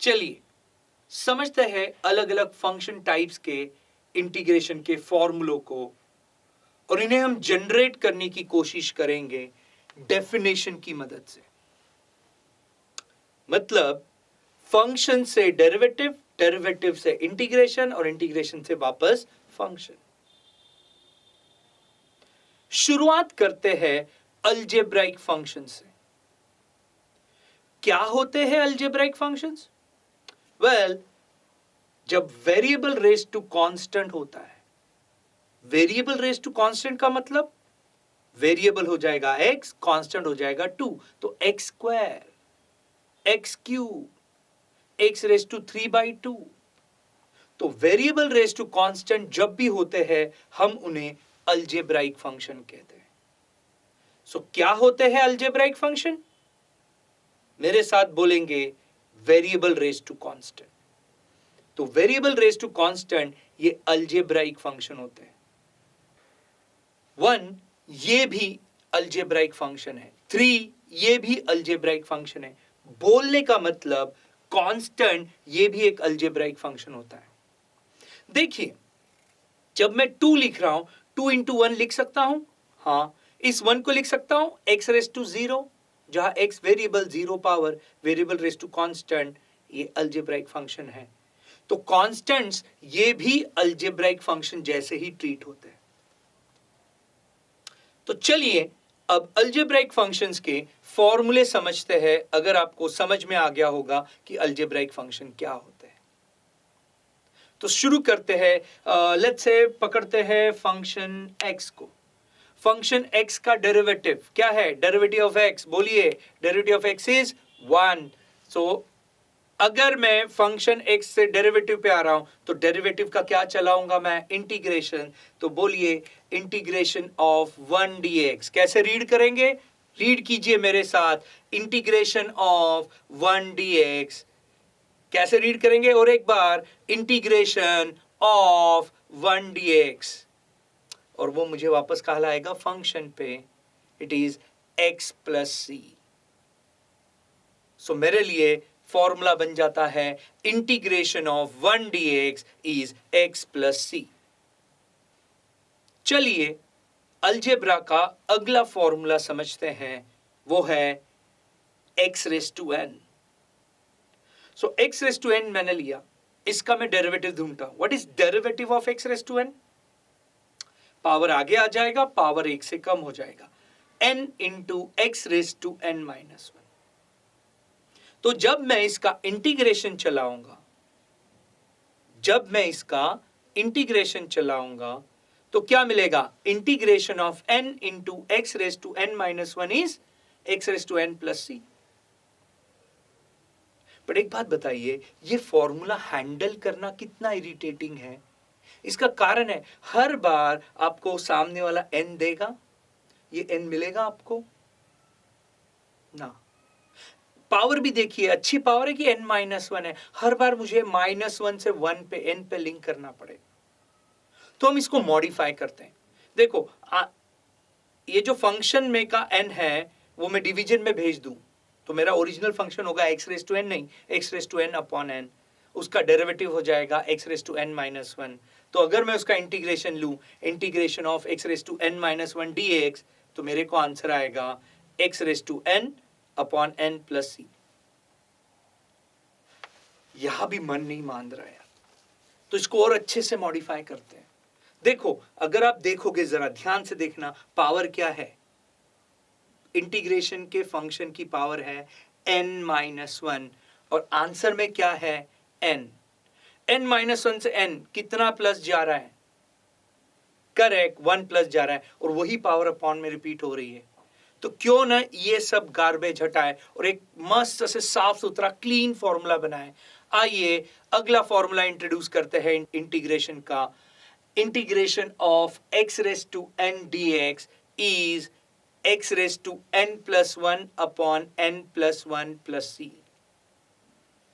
चलिए समझते हैं अलग अलग फंक्शन टाइप्स के इंटीग्रेशन के फॉर्मूलों को और इन्हें हम जनरेट करने की कोशिश करेंगे डेफिनेशन की मदद से। मतलब फंक्शन से डेरिवेटिव, डेरिवेटिव से इंटीग्रेशन और इंटीग्रेशन से वापस फंक्शन। शुरुआत करते हैं अलजेब्राइक फंक्शन से। क्या होते हैं अलजेब्राइक फंक्शंस? वेल, जब वेरिएबल रेज टू कांस्टेंट होता है, वेरिएबल रेज टू कांस्टेंट का मतलब वेरिएबल हो जाएगा x, कांस्टेंट हो जाएगा 2, तो x square, x cube, x raise to 3/2। तो वेरिएबल रेज टू कांस्टेंट जब भी होते हैं हम उन्हें अलजेब्राइक फंक्शन कहते हैं। सो क्या होते हैं अलजेब्राइक फंक्शन? मेरे साथ बोलेंगे वेरिएबल रेज टू कांस्टेंट। तो वेरिएबल रेज टू कांस्टेंट ये अलजेब्राइक फंक्शन होते हैं। 1 ये भी अलजेब्राइक फंक्शन है, 3 ये भी अलजेब्राइक फंक्शन है। बोलने का मतलब कांस्टेंट ये भी एक अलजेब्राइक फंक्शन होता है। देखिए, जब मैं 2 लिख रहा हूं, 2 into 1 लिख सकता हूं। हाँ, इस 1 को लिख सकता हूं x रेज टू 0, जहां x variable 0 power variable raise to constant, ये अलजेब्राइक फंक्शन है। तो कांस्टेंट्स ये भी अलजेब्राइक फंक्शन जैसे ही ट्रीट होते हैं। तो चलिए अब अलजेब्राइक फंक्शंस के फॉर्मूले समझते हैं, अगर आपको समझ में आ गया होगा कि अलजेब्राइक फंक्शन क्या होते हैं। तो शुरू करते हैं। लेट्स से पकड़ते हैं फंक्शन x को। फंक्शन x का डेरिवेटिव क्या है? डेरिवेटिव ऑफ x, बोलिए। Derivative of x is 1। सो अगर मैं फंक्शन x से डेरिवेटिव पे आ रहा हूं तो डेरिवेटिव का क्या चलाऊंगा मैं? इंटीग्रेशन। तो बोलिए इंटीग्रेशन ऑफ 1 dx। कैसे रीड करेंगे? रीड कीजिए मेरे साथ, इंटीग्रेशन ऑफ 1 dx। कैसे रीड करेंगे? और एक बार, इंटीग्रेशन ऑफ 1 dx, और वो मुझे वापस कहा लाएगा फंक्शन पे, it is x plus c। So मेरे लिए फॉर्मूला बन जाता है integration of 1 dx is x plus c। चलिए अलजेब्रा का अगला फॉर्मूला समझते हैं, वो है x raise to n। So x raise to n मैंने लिया, इसका मैं डेरिवेटिव ढूंढता हूं। What is derivative of x raise to n? Power आगे आ जाएगा, पावर 1 से कम हो जाएगा, n into x raise to n minus 1। तो जब मैं इसका इंटीग्रेशन चलाऊंगा, तो क्या मिलेगा? Integration of n into x raise to n minus 1 is x raise to n plus c। पर एक बात बताइए, ये फॉर्मूला हैंडल करना कितना इरिटेटिंग है। इसका कारण है, हर बार आपको सामने वाला n देगा, ये n मिलेगा आपको ना। पावर भी देखिए, अच्छी पावर है कि n माइनस 1 है, हर बार मुझे -1 से 1 पे n पे लिंक करना पड़ेगा। तो हम इसको मॉडिफाई करते हैं। देखो ये जो फंक्शन में का n है वो मैं डिवीजन में भेज दूं तो मेरा ओरिजिनल फंक्शन होगा x रेज टू n, नहीं, x raise to n upon n। उसका डेरिवेटिव हो जाएगा x raise to n minus 1। तो अगर मैं उसका इंटीग्रेशन लूं, integration of x raise to n minus 1 dx, तो मेरे को आंसर आएगा x raise to n upon n plus c। यहां भी मन नहीं मान रहा यार, तो इसको और अच्छे से मॉडिफाई करते हैं। देखो, अगर आप देखोगे, जरा ध्यान से देखना, पावर क्या है? इंटीग्रेशन के फंक्शन की पावर है n माइनस 1, और आंसर में क्या है? n माइनस 1 से n कितना प्लस जा रहा है? करेक्ट, 1 प्लस जा रहा है, और वही पावर अपॉन में रिपीट हो रही है। तो क्यों ना ये सब गार्बेज हटाए और एक मस्त से साफ सुथरा क्लीन फॉर्मूला बनाए। आइए अगला फॉर्मूला इंट्रोड्यूस करते हैं इंटीग्रेशन का। Integration of x raise to n dx is x raise to n plus 1 upon n plus 1 plus c।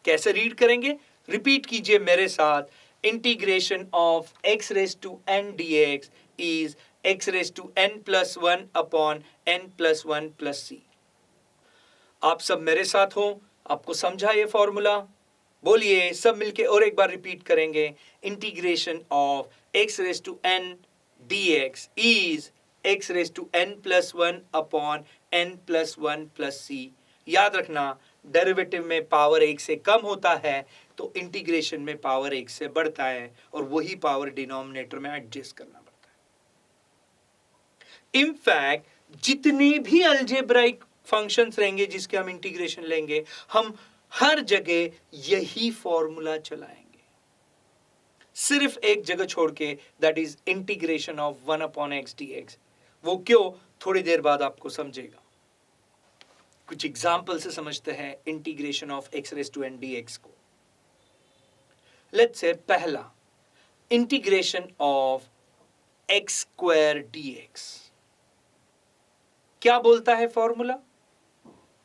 कैसे रीड करेंगे? रिपीट कीजिए मेरे साथ, integration of x raise to n dx is x raise to n plus 1 upon n plus 1 plus c। आप सब मेरे साथ हो, आपको समझा ये फॉर्मूला? बोलिए, सब मिलके और एक बार रिपीट करेंगे। Integration of x raise to n dx is x raise to n plus 1 upon n plus 1 plus c। याद रखना, डेरिवेटिव में पावर 1 से कम होता है तो इंटीग्रेशन में पावर 1 से बढ़ता है, और वही पावर डिनोमिनेटर में एडजस्ट करना पड़ता है। इनफैक्ट जितने भी अलजेब्राइक फंक्शंस रहेंगे जिसके हम इंटीग्रेशन लेंगे, हम हर जगह यही फॉर्मूला चलाएंगे, सिर्फ एक जगह छोड़ के, that is integration of 1 upon x dx। वो क्यों, थोड़ी देर बाद आपको समझेगा। कुछ एग्जाम्पल से समझते हैं integration of x raise to n dx को। लेट्स से पहला, integration of x square dx। क्या बोलता है फॉर्मूला?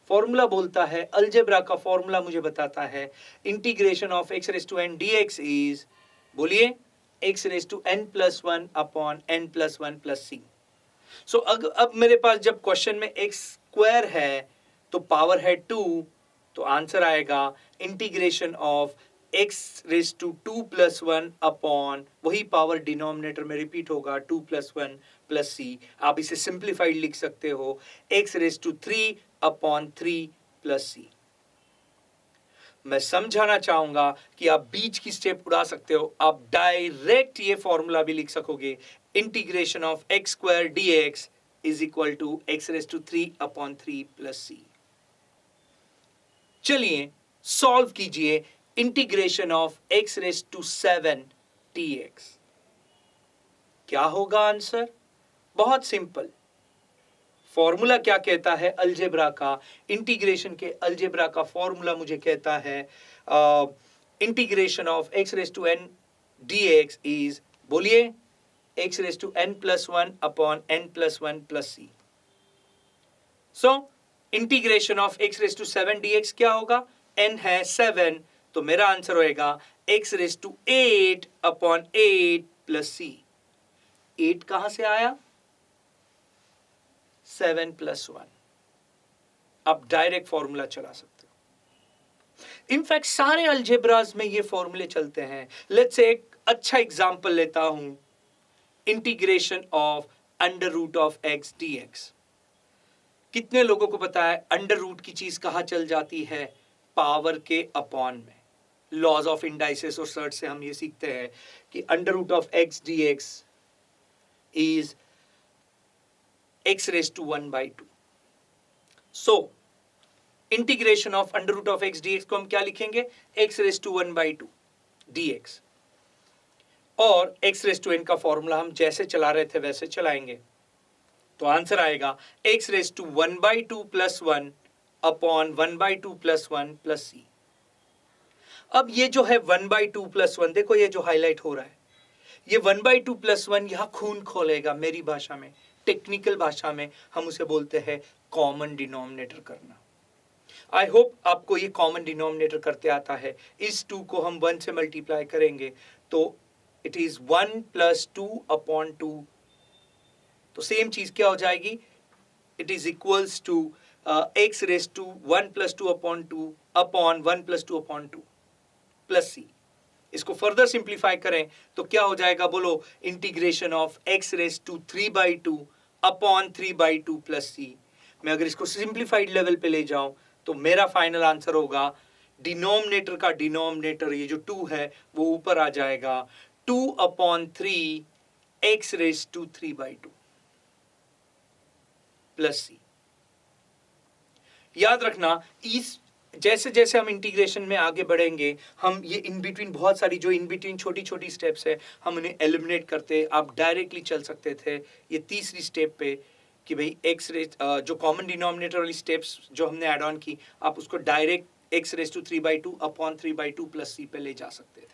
फॉर्मूला बोलता है, अलजेब्रा का फॉर्मूला मुझे बताता है, integration of x raise to n dx is, बोलिए, x raise to n plus 1 upon n plus 1 plus c। So अब मेरे पास जब क्वेश्चन में x स्क्वायर है तो पावर है 2, तो आंसर आएगा integration of x raise to 2 plus 1 upon, वही पावर डिनोमिनेटर में रिपीट होगा, 2 प्लस 1 प्लस c। आप इसे सिंप्लीफाइड लिख सकते हो, x raise to 3 upon 3 plus c। मैं समझाना चाहूंगा कि आप बीच की स्टेप उड़ा सकते हो, आप डायरेक्ट ये फॉर्मूला भी लिख सकोगे, integration of x square dx is equal to x raise to 3 upon 3 plus c। चलिए सॉल्व कीजिए integration of x raise to 7 dx। क्या होगा आंसर? बहुत सिंपल। फॉर्मूला क्या कहता है अलजेब्रा का? इंटीग्रेशन के अलजेब्रा का फॉर्मूला मुझे कहता है integration of x raise to n dx is, बोलिए, x raise to n plus 1 upon n plus 1 plus c। So integration of x raise to 7 dx क्या होगा? n है 7, तो मेरा आंसर होएगा x raise to 8 upon 8 plus c। 8 कहां से आया? 7 प्लस 1। आप डायरेक्ट फॉर्मूला चला सकते हो। इनफैक्ट सारे अलजेब्राज में ये फॉर्मूले चलते हैं। लेट्स से एक अच्छा एग्जांपल लेता हूं, integration of under root of x dx। कितने लोगों को पता है अंडर रूट की चीज कहां चल जाती है? पावर के अपॉन में। लॉज ऑफ इंडाइसेस और सर्ट से हम ये सीखते हैं कि under root of x dx is x raise to 1 by 2। So integration of under root of x dx को हम क्या लिखेंगे? x raise to 1 by 2 dx। और x रेज टू n का फॉर्मूला हम जैसे चला रहे थे वैसे चलाएंगे, तो आंसर आएगा x raise to 1 by 2 plus 1 upon 1 by 2 plus 1 plus c। अब ये जो है 1 बाई 2 प्लस 1, देखो ये जो हाईलाइट हो रहा है, ये 1 बाई 2 प्लस 1 यहां खून खोलेगा। मेरी भाषा में, टेक्निकल भाषा में हम उसे बोलते हैं कॉमन डिनोमिनेटर करना। आई होप आपको ये कॉमन डिनोमिनेटर करते आता है। इस 2 को हम 1 से मल्टीप्लाई करेंगे तो इट इज 1 प्लस 2 अपॉन 2। तो सेम चीज क्या हो जाएगी? It is equals to x raise to 1 plus 2 upon 2 upon 1 plus 2 upon 2 plus c। इसको फर्दर सिंप्लीफाई करें तो क्या हो जाएगा? बोलो, integration of x raise to 3 by 2 upon 3 by 2 plus c। मैं अगर इसको सिंप्लीफाइड लेवल पे ले जाऊं तो मेरा फाइनल आंसर होगा, डिनोमिनेटर का डिनोमिनेटर ये जो 2 है वो ऊपर आ जाएगा, 2 upon 3 x raise to 3 by 2 plus c। याद रखना, इस जैसे जैसे हम इंटीग्रेशन में आगे बढ़ेंगे, हम ये इन बिटवीन बहुत सारी जो इन बिटवीन छोटी छोटी स्टेप्स है हम उन्हें एलिमिनेट करते। आप डायरेक्टली चल सकते थे ये तीसरी स्टेप पे कि भाई x रेज जो कॉमन डिनोमिनेटर वाली स्टेप्स जो हमने ऐड ऑन की, आप उसको direct x raise to 3 by 2 upon 3 by 2 plus c पे ले जा सकते थे।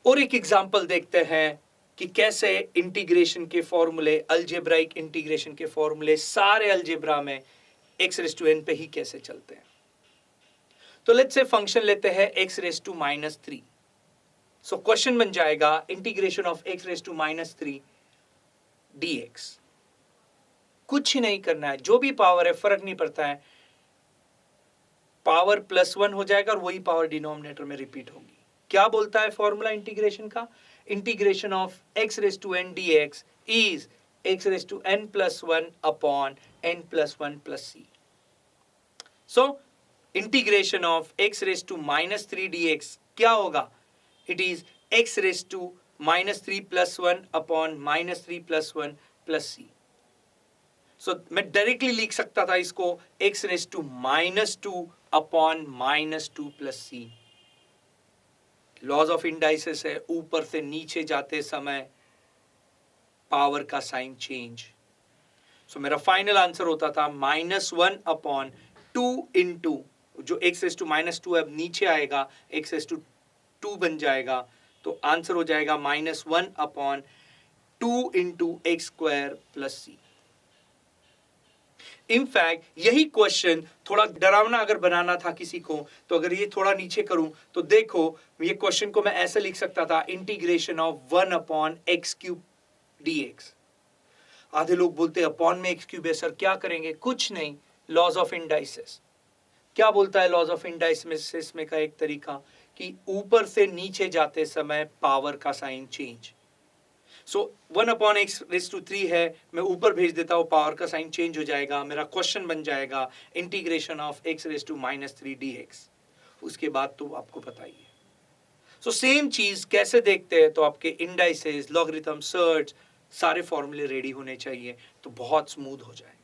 और एक एग्जाम्पल देखते हैं कि कैसे इंटीग्रेशन के फॉर्मूले, अलजेब्राइक इंटीग्रेशन के फॉर्मूले सारे अलजेब्रा में x रेज टू n पे ही कैसे चलते हैं। तो लेट्स से फंक्शन लेते हैं x raise to minus 3। So question बन जाएगा integration of x raise to minus 3 dx। कुछ ही नहीं करना है, जो भी पावर है फर्क नहीं पड़ता है, पावर पावर +1 हो जाएगा और वही पावर डिनोमिनेटर में रिपीट होगी। क्या बोलता है फॉर्मूला इंटीग्रेशन का? Integration of x raise to n dx is x raise to n + 1 upon n + 1 + c। So integration of x raise to -3 dx क्या होगा? It is x raise to -3 + 1 upon -3 + 1 + c। So मैं directly लिख सकता था इसको x raise to -2 upon -2 + c। Laws of indices है, ऊपर से नीचे जाते समय पावर का साइन चेंज। सो मेरा फाइनल आंसर होता था -1 अपॉन 2 इंटू, जो x रेज टू -2 अब नीचे आएगा, x रेज टू 2 बन जाएगा, तो आंसर हो जाएगा -1 upon 2 into x square + c। In fact यही क्वेश्चन थोड़ा डरावना अगर बनाना था किसी को, तो अगर ये थोड़ा नीचे करूं तो देखो, ये क्वेश्चन को मैं ऐसे लिख सकता था, integration of 1 upon x³ dx। आधे लोग बोलते हैं अपॉन में x³ है सर, क्या करेंगे? कुछ नहीं, लॉज ऑफ इंडाइसिस। क्या बोलता है लॉज ऑफ इंडाइसिस में का एक तरीका, कि ऊपर से नीचे जाते समय पावर का sign change. So 1 upon x raise to 3 है, मैं ऊपर भेज देता हूं, पावर का साइन चेंज हो जाएगा, मेरा क्वेश्चन बन जाएगा integration of x raise to -3 dx। उसके बाद तो आपको पता ही है। सो सेम चीज कैसे देखते हैं, तो आपके इंडाइसेस, लॉगरिथम, सर्च, सारे फॉर्मूले रेडी होने चाहिए, तो बहुत स्मूथ हो जाएगा।